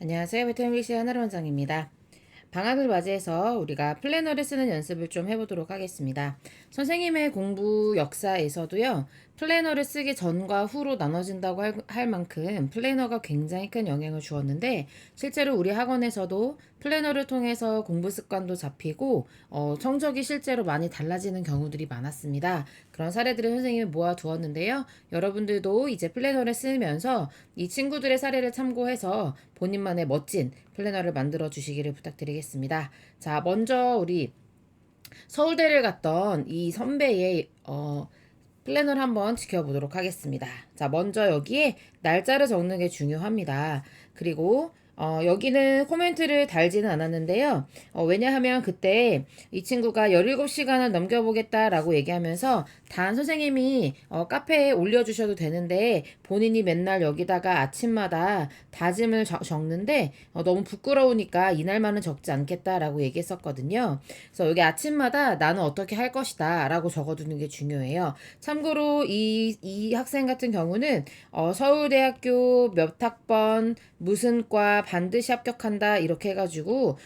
안녕하세요. 베트남리시의 하나로 원장입니다. 방학을 맞이해서 우리가 플래너를 쓰는 연습을 좀 해보도록 하겠습니다. 선생님의 공부 역사에서도요, 플래너를 쓰기 전과 후로 나눠진다고 할 만큼 플래너가 굉장히 큰 영향을 주었는데, 실제로 우리 학원에서도 플래너를 통해서 공부 습관도 잡히고, 성적이 실제로 많이 달라지는 경우들이 많았습니다. 그런 사례들을 선생님이 모아두었는데요. 여러분들도 이제 플래너를 쓰면서 이 친구들의 사례를 참고해서 본인만의 멋진 플래너를 만들어 주시기를 부탁드리겠습니다. 자, 먼저 우리 서울대를 갔던 이 선배의 플래너를 한번 지켜보도록 하겠습니다. 자, 먼저 여기에 날짜를 적는 게 중요합니다. 그리고 여기는 코멘트를 달지는 않았는데요. 왜냐하면 그때 이 친구가 17시간을 넘겨보겠다라고 얘기하면서 단 선생님이 카페에 올려주셔도 되는데 본인이 맨날 여기다가 아침마다 다짐을 적는데 너무 부끄러우니까 이날만은 적지 않겠다라고 얘기했었거든요. 그래서 여기 아침마다 나는 어떻게 할 것이다 라고 적어두는 게 중요해요. 참고로 이 학생 같은 경우는 서울대학교 몇 학번 무슨 과 반드시 합격한다 이렇게 해가지고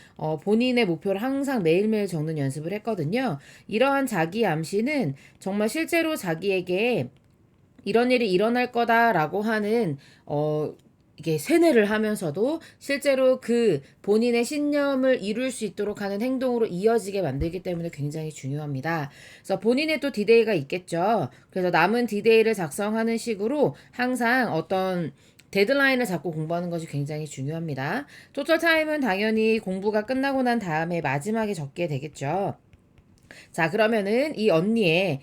본인의 목표를 항상 매일매일 적는 연습을 했거든요. 이러한 자기 암시는 정말 실제로 자기에게 이런 일이 일어날 거다라고 하는 이게 세뇌를 하면서도 실제로 그 본인의 신념을 이룰 수 있도록 하는 행동으로 이어지게 만들기 때문에 굉장히 중요합니다. 그래서 본인의 또 디데이가 있겠죠. 그래서 남은 디데이를 작성하는 식으로 항상 어떤 데드라인을 잡고 공부하는 것이 굉장히 중요합니다. 토탈 타임은 당연히 공부가 끝나고 난 다음에 마지막에 적게 되겠죠. 자, 그러면은 이 언니의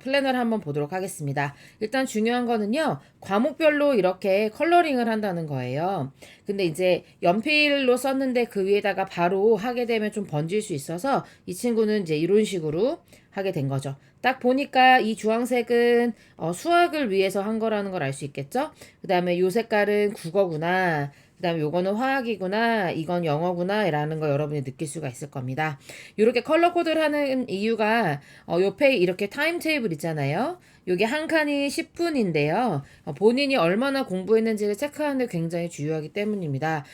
플래너를 한번 보도록 하겠습니다. 일단 중요한 거는요, 과목별로 이렇게 컬러링을 한다는 거예요. 근데 이제 연필로 썼는데 그 위에다가 바로 하게 되면 좀 번질 수 있어서 이 친구는 이제 이런 식으로 하게 된 거죠. 딱 보니까 이 주황색은 수학을 위해서 한 거라는 걸 알 수 있겠죠? 그 다음에 요 색깔은 국어구나. 그 다음에 요거는 화학이구나, 이건 영어구나, 라는 거 여러분이 느낄 수가 있을 겁니다. 이렇게 컬러 코드를 하는 이유가, 옆에 이렇게 타임 테이블 있잖아요. 요게 한 칸이 10분인데요. 본인이 얼마나 공부했는지를 체크하는 데 굉장히 중요하기 때문입니다.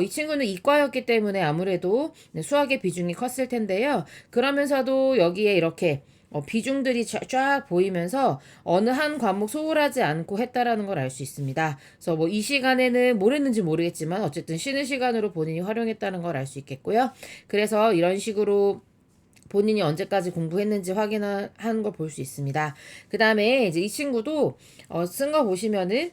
이 친구는 이과였기 때문에 아무래도 수학의 비중이 컸을 텐데요. 그러면서도 여기에 이렇게 비중들이 쫙 보이면서 어느 한 과목 소홀하지 않고 했다라는 걸 알 수 있습니다. 그래서 뭐 이 시간에는 뭘 했는지 모르겠지만 어쨌든 쉬는 시간으로 본인이 활용했다는 걸 알 수 있겠고요. 그래서 이런 식으로 본인이 언제까지 공부했는지 확인하는 걸 볼 수 있습니다. 그 다음에 이제 이 친구도 쓴 거 보시면은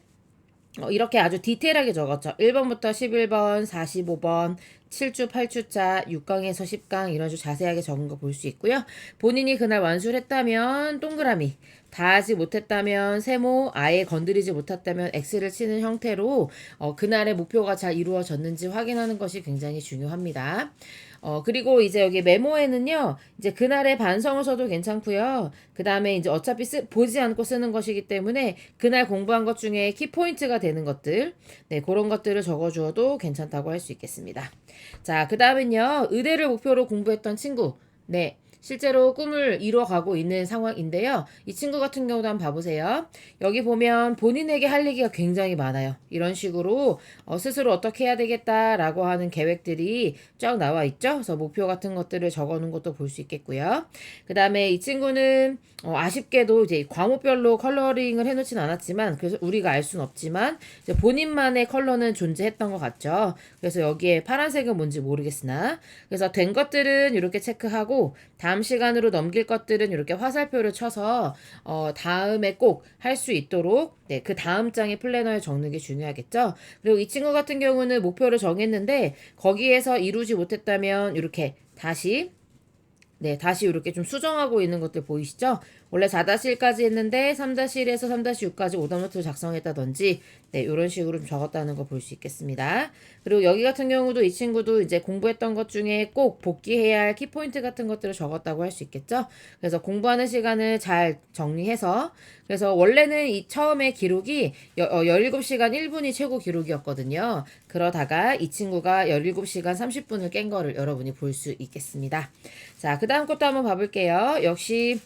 이렇게 아주 디테일하게 적었죠. 1번부터 11번, 45번, 7주, 8주차, 6강에서 10강 이런 식으로 자세하게 적은 거 볼 수 있고요. 본인이 그날 완수를 했다면 동그라미, 다 하지 못했다면 세모, 아예 건드리지 못했다면 X를 치는 형태로 그날의 목표가 잘 이루어졌는지 확인하는 것이 굉장히 중요합니다. 그리고 이제 여기 메모에는요, 이제 그날의 반성을 써도 괜찮고요. 그 다음에 이제 어차피 보지 않고 쓰는 것이기 때문에 그날 공부한 것 중에 키포인트가 되는 것들, 네, 그런 것들을 적어주어도 괜찮다고 할 수 있겠습니다. 자, 그 다음은요, 의대를 목표로 공부했던 친구, 네. 실제로 꿈을 이뤄가고 있는 상황인데요. 이 친구 같은 경우도 한번 봐보세요. 여기 보면 본인에게 할 얘기가 굉장히 많아요. 이런 식으로 스스로 어떻게 해야 되겠다라고 하는 계획들이 쫙 나와 있죠. 그래서 목표 같은 것들을 적어놓은 것도 볼 수 있겠고요. 그 다음에 이 친구는 아쉽게도 이제 과목별로 컬러링을 해놓진 않았지만 그래서 우리가 알 수는 없지만 이제 본인만의 컬러는 존재했던 것 같죠. 그래서 여기에 파란색은 뭔지 모르겠으나 그래서 된 것들은 이렇게 체크하고 다음 시간으로 넘길 것들은 이렇게 화살표를 쳐서 다음에 꼭 할 수 있도록 네, 그 다음 장의 플래너에 적는 게 중요하겠죠. 그리고 이 친구 같은 경우는 목표를 정했는데 거기에서 이루지 못했다면 이렇게 다시 이렇게 좀 수정하고 있는 것들 보이시죠? 원래 4-1까지 했는데 3-1에서 3-6까지 오더노트를 작성했다든지 네, 이런 식으로 좀 적었다는 거 볼 수 있겠습니다. 그리고 여기 같은 경우도 이 친구도 이제 공부했던 것 중에 꼭 복귀해야 할 키포인트 같은 것들을 적었다고 할 수 있겠죠? 그래서 공부하는 시간을 잘 정리해서 그래서 원래는 이 처음에 기록이 17시간 1분이 최고 기록이었거든요. 그러다가 이 친구가 17시간 30분을 깬 거를 여러분이 볼 수 있겠습니다. 자, 그 다음 것도 한번 봐볼게요. 역시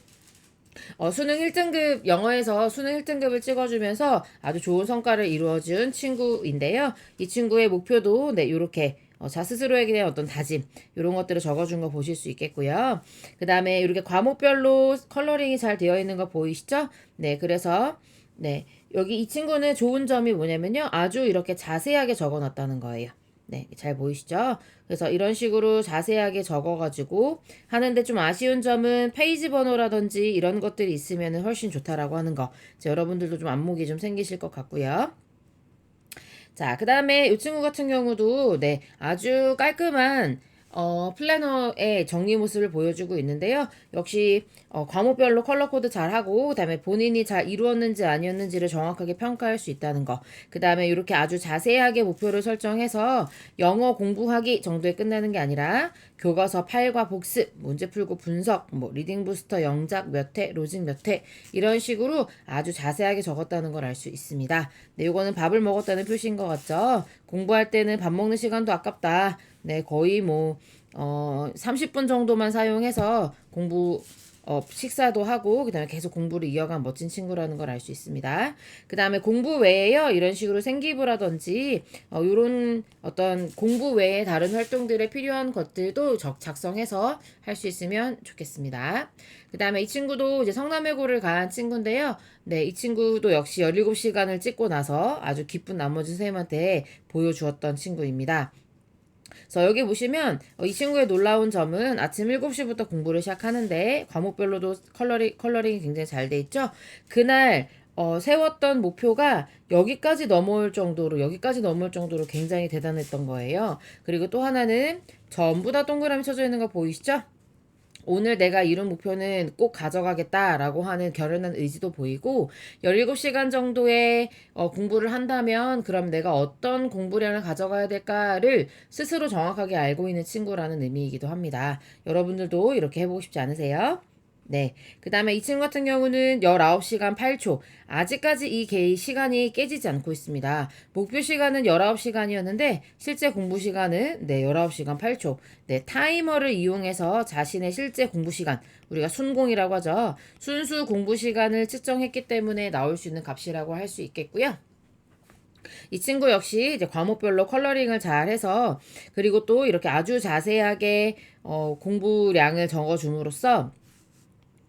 수능 1등급, 영어에서 수능 1등급을 찍어주면서 아주 좋은 성과를 이루어준 친구인데요. 이 친구의 목표도 네, 요렇게 자 스스로에게 대한 어떤 다짐 이런 것들을 적어준 거 보실 수 있겠고요. 그 다음에 이렇게 과목별로 컬러링이 잘 되어 있는 거 보이시죠? 네, 그래서 네, 여기 이 친구는 좋은 점이 뭐냐면요, 아주 이렇게 자세하게 적어놨다는 거예요. 네, 잘 보이시죠? 그래서 이런 식으로 자세하게 적어가지고 하는데 좀 아쉬운 점은 페이지 번호라든지 이런 것들이 있으면 훨씬 좋다라고 하는 거. 여러분들도 좀 안목이 좀 생기실 것 같고요. 자, 그 다음에 이 친구 같은 경우도 네, 아주 깔끔한 플래너의 정리 모습을 보여주고 있는데요. 역시 과목별로 컬러 코드 잘하고 그다음에 본인이 잘 이루었는지 아니었는지를 정확하게 평가할 수 있다는 거. 그다음에 이렇게 아주 자세하게 목표를 설정해서 영어 공부하기 정도에 끝나는 게 아니라 교과서 8과 복습, 문제 풀고 분석, 뭐 리딩 부스터 영작 몇 회, 로직 몇 회 이런 식으로 아주 자세하게 적었다는 걸 알 수 있습니다. 네, 요거는 밥을 먹었다는 표시인 것 같죠? 공부할 때는 밥 먹는 시간도 아깝다. 네, 거의 뭐 30분 정도만 사용해서 공부 식사도 하고 그다음에 계속 공부를 이어간 멋진 친구라는 걸 알 수 있습니다. 그다음에 공부 외에요, 이런 식으로 생기부라든지 이런 어떤 공부 외에 다른 활동들에 필요한 것들도 작성해서 할 수 있으면 좋겠습니다. 그다음에 이 친구도 이제 성남외고를 간 친구인데요. 네, 이 친구도 역시 17시간을 찍고 나서 아주 기쁜 나머지 선생님한테 보여주었던 친구입니다. 그래서 여기 보시면 이 친구의 놀라운 점은 아침 7시부터 공부를 시작하는데 과목별로도 컬러링이 굉장히 잘 돼 있죠. 그날 세웠던 목표가 여기까지 넘을 정도로 굉장히 대단했던 거예요. 그리고 또 하나는 전부 다 동그라미 쳐져 있는 거 보이시죠? 오늘 내가 이룬 목표는 꼭 가져가겠다라고 하는 결연한 의지도 보이고 17시간 정도의 공부를 한다면 그럼 내가 어떤 공부량을 가져가야 될까를 스스로 정확하게 알고 있는 친구라는 의미이기도 합니다. 여러분들도 이렇게 해보고 싶지 않으세요? 네. 그 다음에 이 친구 같은 경우는 19시간 8초. 아직까지 이 시간이 깨지지 않고 있습니다. 목표 시간은 19시간이었는데, 실제 공부 시간은, 네, 19시간 8초. 네, 타이머를 이용해서 자신의 실제 공부 시간, 우리가 순공이라고 하죠. 순수 공부 시간을 측정했기 때문에 나올 수 있는 값이라고 할 수 있겠고요. 이 친구 역시 이제 과목별로 컬러링을 잘 해서, 그리고 또 이렇게 아주 자세하게, 공부량을 적어줌으로써,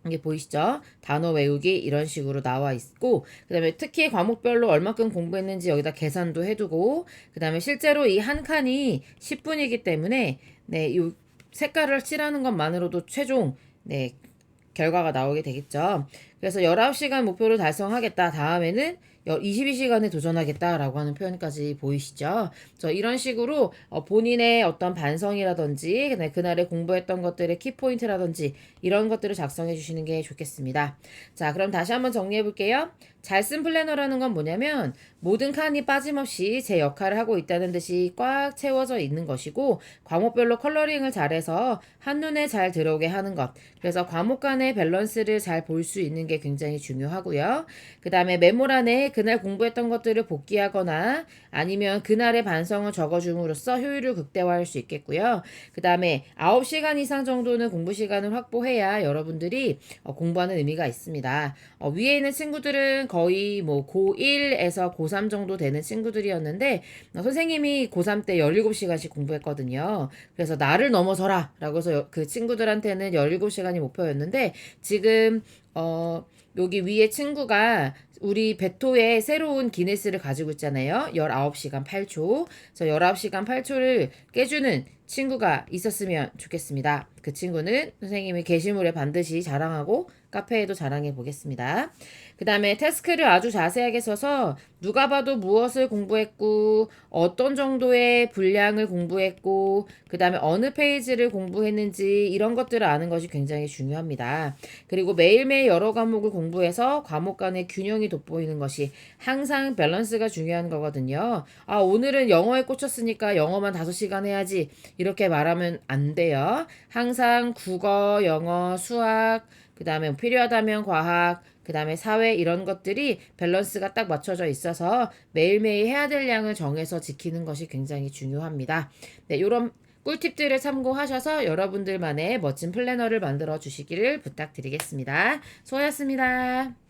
이게 보이시죠? 단어 외우기 이런 식으로 나와 있고 그 다음에 특히 과목별로 얼마큼 공부했는지 여기다 계산도 해두고 그 다음에 실제로 이 한 칸이 10분이기 때문에 네, 이 색깔을 칠하는 것만으로도 최종 네, 결과가 나오게 되겠죠. 그래서 19시간 목표를 달성하겠다. 다음에는 22시간에 도전하겠다라고 하는 표현까지 보이시죠? 이런 식으로 본인의 어떤 반성이라든지 그날에 공부했던 것들의 키포인트라든지 이런 것들을 작성해 주시는 게 좋겠습니다. 자, 그럼 다시 한번 정리해 볼게요. 잘 쓴 플래너라는 건 뭐냐면 모든 칸이 빠짐없이 제 역할을 하고 있다는 듯이 꽉 채워져 있는 것이고 과목별로 컬러링을 잘해서 한눈에 잘 들어오게 하는 것. 그래서 과목 간의 밸런스를 잘 볼 수 있는 게 굉장히 중요하고요. 그 다음에 메모란에 그날 공부했던 것들을 복기하거나 아니면 그날의 반성을 적어줌으로써 효율을 극대화할 수 있겠고요. 그 다음에 9시간 이상 정도는 공부 시간을 확보해야 여러분들이 공부하는 의미가 있습니다. 위에 있는 친구들은 거의 뭐 고1에서 고3 정도 되는 친구들이었는데 선생님이 고3 때 17시간씩 공부했거든요. 그래서 나를 넘어서라 라고 해서 그 친구들한테는 17시간이 목표였는데 지금 여기 위에 친구가 우리 베토의 새로운 기네스를 가지고 있잖아요. 19시간 8초. 그래서 19시간 8초를 깨주는 친구가 있었으면 좋겠습니다. 그 친구는 선생님이 게시물에 반드시 자랑하고 카페에도 자랑해 보겠습니다. 그 다음에 태스크를 아주 자세하게 써서 누가 봐도 무엇을 공부했고 어떤 정도의 분량을 공부했고 그 다음에 어느 페이지를 공부했는지 이런 것들을 아는 것이 굉장히 중요합니다. 그리고 매일매일 여러 과목을 공부해서 과목 간의 균형이 돋보이는 것이 항상 밸런스가 중요한 거거든요. 아, 오늘은 영어에 꽂혔으니까 영어만 5시간 해야지 이렇게 말하면 안 돼요. 항상 국어, 영어, 수학 그 다음에 필요하다면 과학, 그 다음에 사회 이런 것들이 밸런스가 딱 맞춰져 있어서 매일매일 해야 될 양을 정해서 지키는 것이 굉장히 중요합니다. 네, 요런 꿀팁들을 참고하셔서 여러분들만의 멋진 플래너를 만들어 주시기를 부탁드리겠습니다. 수고하셨습니다.